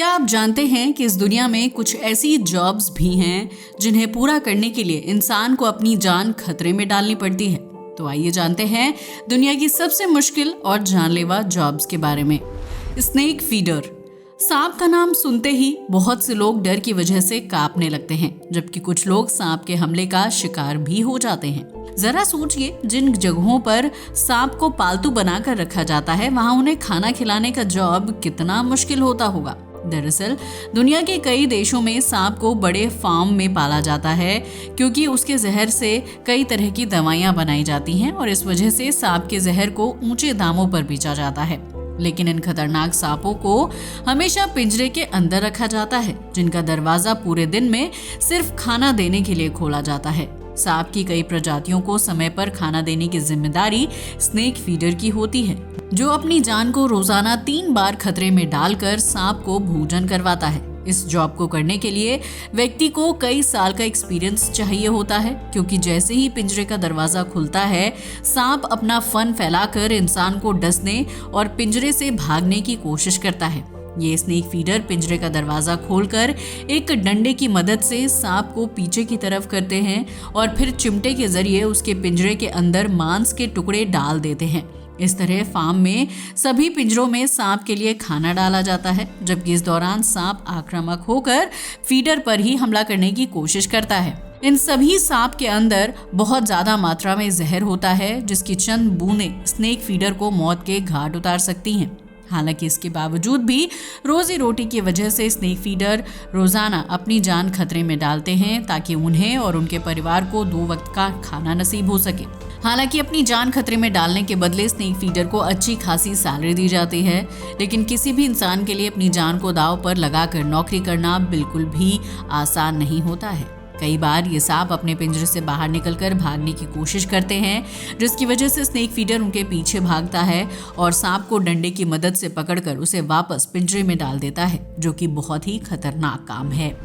क्या आप जानते हैं कि इस दुनिया में कुछ ऐसी जॉब्स भी हैं जिन्हें पूरा करने के लिए इंसान को अपनी जान खतरे में डालनी पड़ती है। तो आइए जानते हैं दुनिया की सबसे मुश्किल और जानलेवा जॉब्स के बारे में। Snake feeder. सांप का नाम सुनते ही बहुत से लोग डर की वजह से कांपने लगते हैं, जबकि कुछ लोग सांप के हमले का शिकार भी हो जाते हैं। जरा सोचिए, जिन जगहों पर सांप को पालतू बनाकर रखा जाता है वहां उन्हें खाना खिलाने का जॉब कितना मुश्किल होता होगा। दरअसल दुनिया के कई देशों में सांप को बड़े फार्म में पाला जाता है, क्योंकि उसके जहर से कई तरह की दवाइयां बनाई जाती हैं और इस वजह से सांप के जहर को ऊंचे दामों पर बेचा जाता है। लेकिन इन खतरनाक सांपों को हमेशा पिंजरे के अंदर रखा जाता है, जिनका दरवाजा पूरे दिन में सिर्फ खाना देने के लिए खोला जाता है। सांप की कई प्रजातियों को समय पर खाना देने की जिम्मेदारी स्नेक फीडर की होती है, जो अपनी जान को रोजाना 3 बार खतरे में डालकर सांप को भोजन करवाता है। इस जॉब को करने के लिए व्यक्ति को कई साल का एक्सपीरियंस चाहिए होता है, क्योंकि जैसे ही पिंजरे का दरवाजा खुलता है, सांप अपना फन फैलाकर इंसान को डसने और पिंजरे से भागने की कोशिश करता है। ये स्नेक फीडर पिंजरे का दरवाजा खोलकर एक डंडे की मदद से सांप को पीछे की तरफ करते हैं और फिर चिमटे के जरिए उसके पिंजरे के अंदर मांस के टुकड़े डाल देते हैं। इस तरह फार्म में सभी पिंजरों में सांप के लिए खाना डाला जाता है, जबकि इस दौरान सांप आक्रामक होकर फीडर पर ही हमला करने की कोशिश करता है। इन सभी सांप के अंदर बहुत ज्यादा मात्रा में जहर होता है, जिसकी चंद बूंदें स्नेक फीडर को मौत के घाट उतार सकती हैं। हालांकि इसके बावजूद भी रोजी रोटी की वजह से स्नेक फीडर रोजाना अपनी जान खतरे में डालते हैं, ताकि उन्हें और उनके परिवार को 2 वक्त का खाना नसीब हो सके। हालांकि अपनी जान खतरे में डालने के बदले स्नेक फीडर को अच्छी खासी सैलरी दी जाती है, लेकिन किसी भी इंसान के लिए अपनी जान को दांव पर लगाकर नौकरी करना बिल्कुल भी आसान नहीं होता है। कई बार ये सांप अपने पिंजरे से बाहर निकलकर भागने की कोशिश करते हैं, जिसकी वजह से स्नेक फीडर उनके पीछे भागता है और सांप को डंडे की मदद से पकड़कर उसे वापस पिंजरे में डाल देता है, जो कि बहुत ही खतरनाक काम है।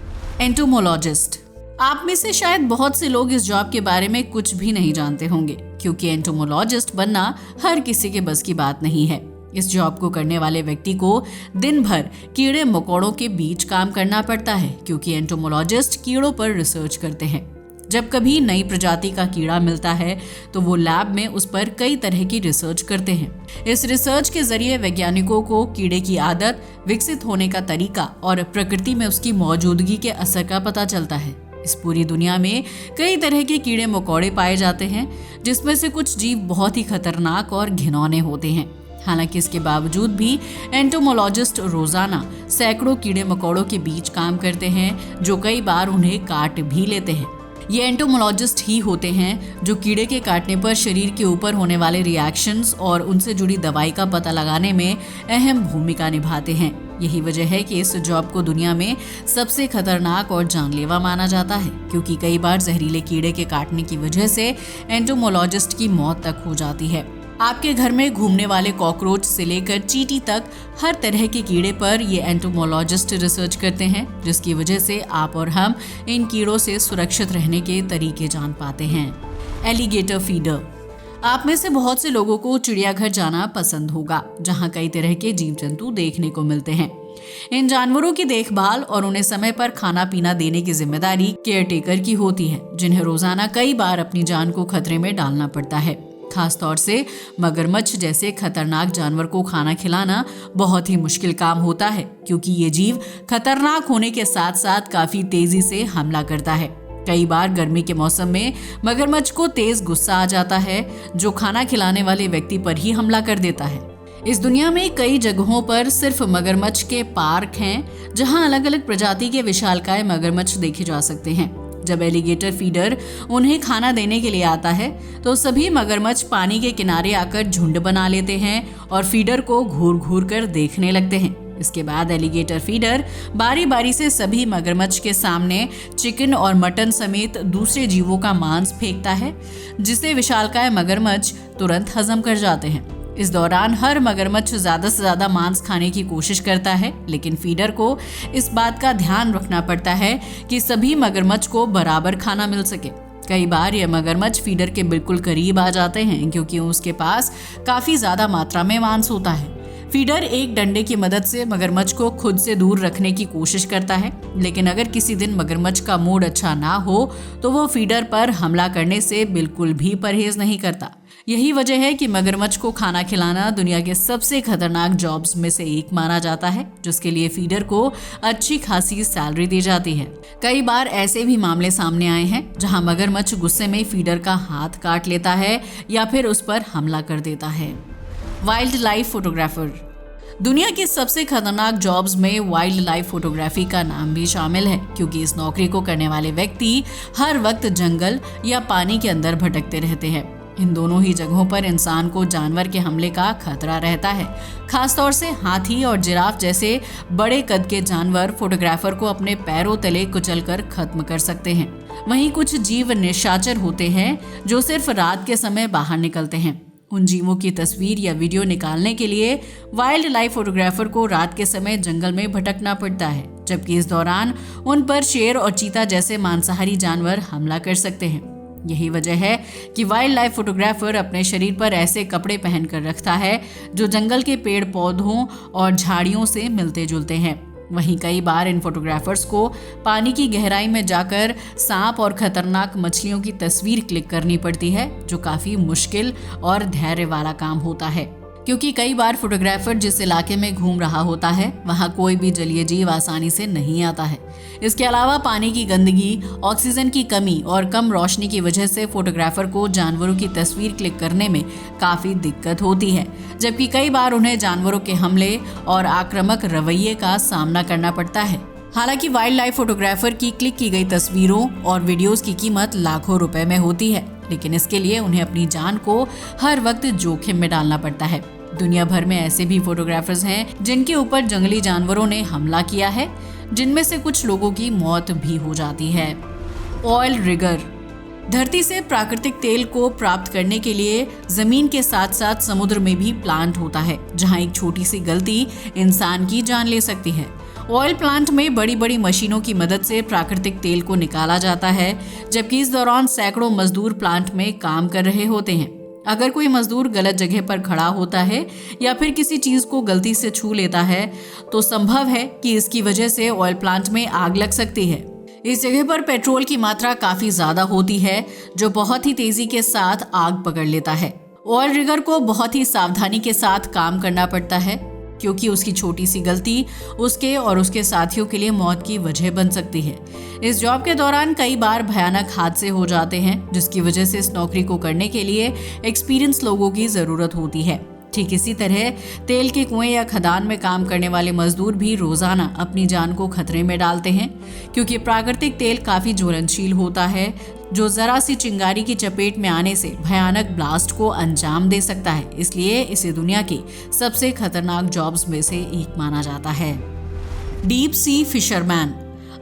एंटोमोलॉजिस्ट। आप में से शायद बहुत से लोग इस जॉब के बारे में कुछ भी नहीं जानते होंगे, क्योंकि एंटोमोलॉजिस्ट बनना हर किसी के बस की बात नहीं है। इस जॉब को करने वाले व्यक्ति को दिन भर कीड़े मकोड़ों के बीच काम करना पड़ता है, क्योंकि एंटोमोलॉजिस्ट कीड़ों पर रिसर्च करते हैं। जब कभी नई प्रजाति का कीड़ा मिलता है तो वो लैब में उस पर कई तरह की रिसर्च करते हैं। इस रिसर्च के जरिए वैज्ञानिकों को कीड़े की आदत, विकसित होने का तरीका और प्रकृति में उसकी मौजूदगी के असर का पता चलता है। इस पूरी दुनिया में कई तरह के कीड़े मकोड़े पाए जाते हैं, जिसमें से कुछ जीव बहुत ही खतरनाक और घिनौने होते हैं। हालांकि इसके बावजूद भी एंटोमोलॉजिस्ट रोजाना सैकड़ों कीड़े मकोड़ों के बीच काम करते हैं, जो कई बार उन्हें काट भी लेते हैं। ये एंटोमोलॉजिस्ट ही होते हैं जो कीड़े के काटने पर शरीर के ऊपर होने वाले रिएक्शंस और उनसे जुड़ी दवाई का पता लगाने में अहम भूमिका निभाते हैं। यही वजह है कि इस जॉब को दुनिया में सबसे खतरनाक और जानलेवा माना जाता है, क्योंकि कई बार जहरीले कीड़े के काटने की वजह से एंटोमोलॉजिस्ट की मौत तक हो जाती है। आपके घर में घूमने वाले कॉकरोच से लेकर चींटी तक हर तरह के कीड़े पर ये एंटोमोलॉजिस्ट रिसर्च करते हैं, जिसकी वजह से आप और हम इन कीड़ों से सुरक्षित रहने के तरीके जान पाते हैं। Alligator feeder. आप में से बहुत से लोगों को चिड़ियाघर जाना पसंद होगा, जहां कई तरह के जीव जंतु देखने को मिलते हैं। इन जानवरों की देखभाल और उन्हें समय पर खाना पीना देने की जिम्मेदारी केयरटेकर की होती है, जिन्हें रोजाना कई बार अपनी जान को खतरे में डालना पड़ता है। खास तौर से मगरमच्छ जैसे खतरनाक जानवर को खाना खिलाना बहुत ही मुश्किल काम होता है, क्योंकि ये जीव खतरनाक होने के साथ साथ काफी तेजी से हमला करता है। कई बार गर्मी के मौसम में मगरमच्छ को तेज गुस्सा आ जाता है, जो खाना खिलाने वाले व्यक्ति पर ही हमला कर देता है। इस दुनिया में कई जगहों पर सिर्फ मगरमच्छ के पार्क हैं, जहां अलग अलग प्रजाति के विशालकाय मगरमच्छ देखे जा सकते हैं। जब एलिगेटर फीडर उन्हें खाना देने के लिए आता है तो सभी मगरमच्छ पानी के किनारे आकर झुंड बना लेते हैं और फीडर को घूर घूर कर देखने लगते हैं। इसके बाद एलिगेटर फीडर बारी बारी से सभी मगरमच्छ के सामने चिकन और मटन समेत दूसरे जीवों का मांस फेंकता है, जिसे विशालकाय मगरमच्छ तुरंत हजम कर जाते हैं। इस दौरान हर मगरमच्छ ज्यादा से ज्यादा मांस खाने की कोशिश करता है, लेकिन फीडर को इस बात का ध्यान रखना पड़ता है कि सभी मगरमच्छ को बराबर खाना मिल सके। कई बार ये मगरमच्छ फीडर के बिल्कुल करीब आ जाते हैं, क्योंकि उसके पास काफी ज्यादा मात्रा में मांस होता है। फीडर एक डंडे की मदद से मगरमच्छ को खुद से दूर रखने की कोशिश करता है, लेकिन अगर किसी दिन मगरमच्छ का मूड अच्छा ना हो तो वो फीडर पर हमला करने से बिल्कुल भी परहेज नहीं करता। यही वजह है कि मगरमच्छ को खाना खिलाना दुनिया के सबसे खतरनाक जॉब्स में से एक माना जाता है, जिसके लिए फीडर को अच्छी खासी सैलरी दी जाती है। कई बार ऐसे भी मामले सामने आए हैं जहां मगरमच्छ गुस्से में फीडर का हाथ काट लेता है या फिर उस पर हमला कर देता है। Wild life photographer. दुनिया की सबसे खतरनाक जॉब्स में वाइल्ड लाइफ फोटोग्राफी का नाम भी शामिल है, क्योंकि इस नौकरी को करने वाले व्यक्ति हर वक्त जंगल या पानी के अंदर भटकते रहते हैं। इन दोनों ही जगहों पर इंसान को जानवर के हमले का खतरा रहता है। खासतौर से हाथी और जिराफ जैसे बड़े कद के जानवर फोटोग्राफर को अपने पैरों तले कुचलकर खत्म कर सकते हैं। वहीं कुछ जीव निशाचर होते हैं जो सिर्फ रात के समय बाहर निकलते हैं। उन जीवों की तस्वीर या वीडियो निकालने के लिए वाइल्ड लाइफ फोटोग्राफर को रात के समय जंगल में भटकना पड़ता है, जबकि इस दौरान उन पर शेर और चीता जैसे मांसाहारी जानवर हमला कर सकते हैं। यही वजह है कि वाइल्ड लाइफ फोटोग्राफर अपने शरीर पर ऐसे कपड़े पहनकर रखता है जो जंगल के पेड़ पौधों और झाड़ियों से मिलते जुलते हैं। वहीं कई बार इन फोटोग्राफर्स को पानी की गहराई में जाकर सांप और खतरनाक मछलियों की तस्वीर क्लिक करनी पड़ती है, जो काफी मुश्किल और धैर्य वाला काम होता है, क्योंकि कई बार फोटोग्राफर जिस इलाके में घूम रहा होता है वहां कोई भी जलीय जीव आसानी से नहीं आता है। इसके अलावा पानी की गंदगी, ऑक्सीजन की कमी और कम रोशनी की वजह से फोटोग्राफर को जानवरों की तस्वीर क्लिक करने में काफी दिक्कत होती है, जबकि कई बार उन्हें जानवरों के हमले और आक्रामक रवैये का सामना करना पड़ता है। हालांकि वाइल्ड लाइफ फोटोग्राफर की क्लिक की गई तस्वीरों और वीडियोस की कीमत लाखों रुपए में होती है, लेकिन इसके लिए उन्हें अपनी जान को हर वक्त जोखिम में डालना पड़ता है। दुनिया भर में ऐसे भी फोटोग्राफर्स हैं जिनके ऊपर जंगली जानवरों ने हमला किया है, जिनमें से कुछ लोगों की मौत भी हो जाती है। Oil rigger. धरती से प्राकृतिक तेल को प्राप्त करने के लिए जमीन के साथ साथ समुद्र में भी प्लांट होता है, जहां एक छोटी सी गलती इंसान की जान ले सकती है। ऑयल प्लांट में बड़ी बड़ी मशीनों की मदद से प्राकृतिक तेल को निकाला जाता है, जबकि इस दौरान सैकड़ों मजदूर प्लांट में काम कर रहे होते हैं। अगर कोई मजदूर गलत जगह पर खड़ा होता है या फिर किसी चीज को गलती से छू लेता है तो संभव है कि इसकी वजह से ऑयल प्लांट में आग लग सकती है। इस जगह पर पेट्रोल की मात्रा काफी ज्यादा होती है, जो बहुत ही तेजी के साथ आग पकड़ लेता है। ऑयल रिगर को बहुत ही सावधानी के साथ काम करना पड़ता है, क्योंकि उसकी छोटी सी गलती उसके और उसके साथियों के लिए मौत की वजह बन सकती है। इस जॉब के दौरान कई बार भयानक हादसे हो जाते हैं, जिसकी वजह से इस नौकरी को करने के लिए एक्सपीरियंस लोगों की जरूरत होती है। ठीक इसी तरह तेल के कुएं या खदान में काम करने वाले मजदूर भी रोजाना अपनी जान को खतरे में डालते हैं, क्योंकि प्राकृतिक तेल काफी ज्वलनशील होता है, जो जरा सी चिंगारी की चपेट में आने से भयानक ब्लास्ट को अंजाम दे सकता है। इसलिए इसे दुनिया की सबसे खतरनाक जॉब्स में से एक माना जाता है। Deep sea fisherman.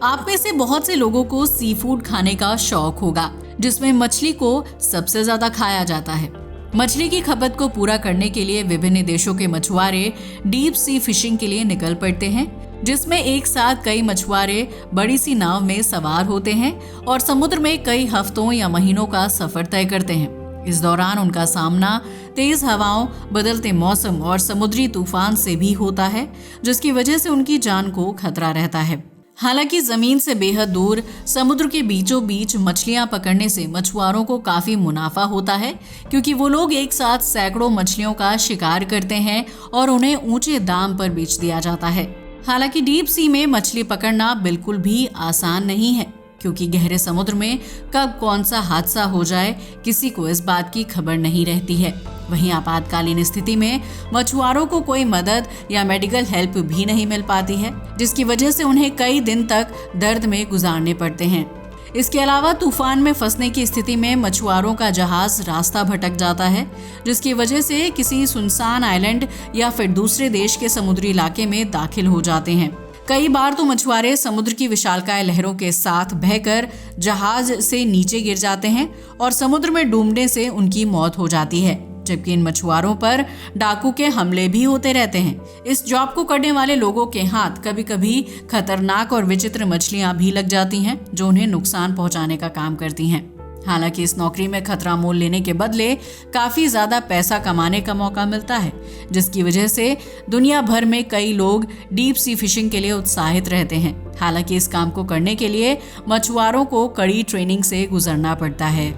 आप में से बहुत से लोगों को सी फूड खाने का शौक होगा, जिसमें मछली को सबसे ज्यादा खाया जाता है। मछली की खपत को पूरा करने के लिए विभिन्न देशों के मछुआरे डीप सी फिशिंग के लिए निकल पड़ते हैं, जिसमें एक साथ कई मछुआरे बड़ी सी नाव में सवार होते हैं और समुद्र में कई हफ्तों या महीनों का सफर तय करते हैं। इस दौरान उनका सामना तेज हवाओं, बदलते मौसम और समुद्री तूफान से भी होता है, जिसकी वजह से उनकी जान को खतरा रहता है। हालांकि जमीन से बेहद दूर समुद्र के बीचों बीच मछलियां पकड़ने से मछुआरों को काफी मुनाफा होता है, क्योंकि वो लोग एक साथ सैकड़ों मछलियों का शिकार करते हैं और उन्हें ऊंचे दाम पर बेच दिया जाता है। हालांकि डीप सी में मछली पकड़ना बिल्कुल भी आसान नहीं है, क्योंकि गहरे समुद्र में कब कौन सा हादसा हो जाए किसी को इस बात की खबर नहीं रहती है। वहीं आपातकालीन स्थिति में मछुआरों को कोई मदद या मेडिकल हेल्प भी नहीं मिल पाती है, जिसकी वजह से उन्हें कई दिन तक दर्द में गुजारने पड़ते हैं। इसके अलावा तूफान में फंसने की स्थिति में मछुआरों का जहाज रास्ता भटक जाता है, जिसकी वजह से किसी सुनसान आइलैंड या फिर दूसरे देश के समुद्री इलाके में दाखिल हो जाते हैं। कई बार तो मछुआरे समुद्र की विशालकाय लहरों के साथ बहकर जहाज से नीचे गिर जाते हैं और समुद्र में डूबने से उनकी मौत हो जाती है, जबकि इन मछुआरों पर डाकू के हमले भी होते रहते हैं। इस जॉब को करने वाले लोगों के हाथ कभी कभी खतरनाक और विचित्र मछलियां भी लग जाती हैं, जो उन्हें नुकसान पहुंचाने का काम करती हैं। हालांकि इस नौकरी में खतरा मोल लेने के बदले काफी ज्यादा पैसा कमाने का मौका मिलता है, जिसकी वजह से दुनिया भर में कई लोग डीप सी फिशिंग के लिए उत्साहित रहते हैं। हालांकि इस काम को करने के लिए मछुआरों को कड़ी ट्रेनिंग से गुजरना पड़ता है।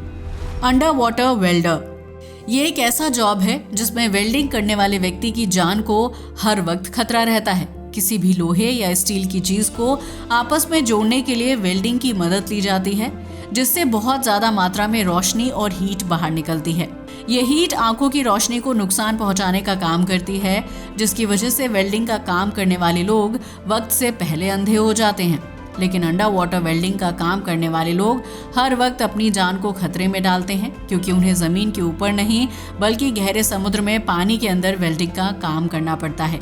अंडर वाटर वेल्डर ये एक ऐसा जॉब है जिसमें वेल्डिंग करने वाले व्यक्ति की जान को हर वक्त खतरा रहता है। किसी भी लोहे या स्टील की चीज को आपस में जोड़ने के लिए वेल्डिंग की मदद ली जाती है, जिससे बहुत ज्यादा मात्रा में रोशनी और हीट बाहर निकलती है। ये हीट आंखों की रोशनी को नुकसान पहुंचाने का काम करती है, जिसकी वजह से वेल्डिंग का काम करने वाले लोग वक्त से पहले अंधे हो जाते हैं। लेकिन अंडर वाटर वेल्डिंग का काम करने वाले लोग हर वक्त अपनी जान को खतरे में डालते हैं, क्योंकि उन्हें जमीन के ऊपर नहीं बल्कि गहरे समुद्र में पानी के अंदर वेल्डिंग का काम करना पड़ता है।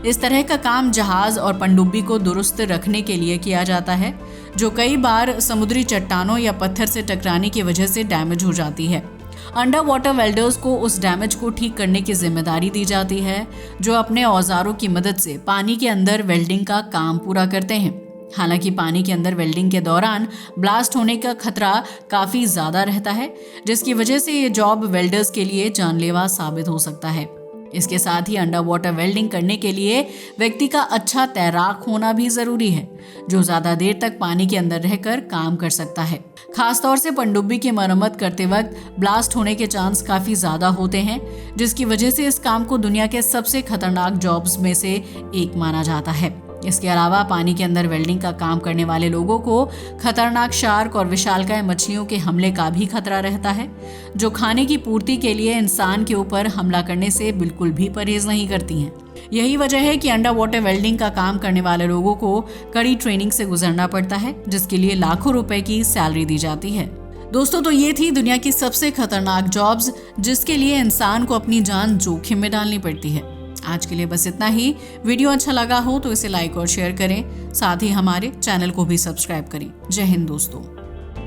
इस तरह का काम जहाज और पनडुब्बी को दुरुस्त रखने के लिए किया जाता है, जो कई बार समुद्री चट्टानों या पत्थर से टकराने की वजह से डैमेज हो जाती है। अंडर वाटर वेल्डर्स को उस डैमेज को ठीक करने की जिम्मेदारी दी जाती है, जो अपने औजारों की मदद से पानी के अंदर वेल्डिंग का काम पूरा करते हैं। हालांकि पानी के अंदर वेल्डिंग के दौरान ब्लास्ट होने का खतरा काफी ज्यादा रहता है, जिसकी वजह से ये जॉब वेल्डर्स के लिए जानलेवा साबित हो सकता है। इसके साथ ही अंडर वाटर वेल्डिंग करने के लिए व्यक्ति का अच्छा तैराक होना भी जरूरी है, जो ज्यादा देर तक पानी के अंदर रहकर काम कर सकता है। खासतौर से पनडुब्बी की मरम्मत करते वक्त ब्लास्ट होने के चांस काफी ज्यादा होते हैं, जिसकी वजह से इस काम को दुनिया के सबसे खतरनाक जॉब्स में से एक माना जाता है। इसके अलावा पानी के अंदर वेल्डिंग का काम करने वाले लोगों को खतरनाक शार्क और विशालकाय मछलियों के हमले का भी खतरा रहता है, जो खाने की पूर्ति के लिए इंसान के ऊपर हमला करने से बिल्कुल भी परहेज नहीं करती हैं। यही वजह है कि अंडर वाटर वेल्डिंग का काम करने वाले लोगों को कड़ी ट्रेनिंग से गुजरना पड़ता है, जिसके लिए लाखों रुपए की सैलरी दी जाती है। दोस्तों, तो ये थी दुनिया की सबसे खतरनाक जॉब्स जिसके लिए इंसान को अपनी जान जोखिम में डालनी पड़ती है। आज के लिए बस इतना ही। वीडियो अच्छा लगा हो तो इसे लाइक और शेयर करें, साथ ही हमारे चैनल को भी सब्सक्राइब करें। जय हिंद दोस्तों।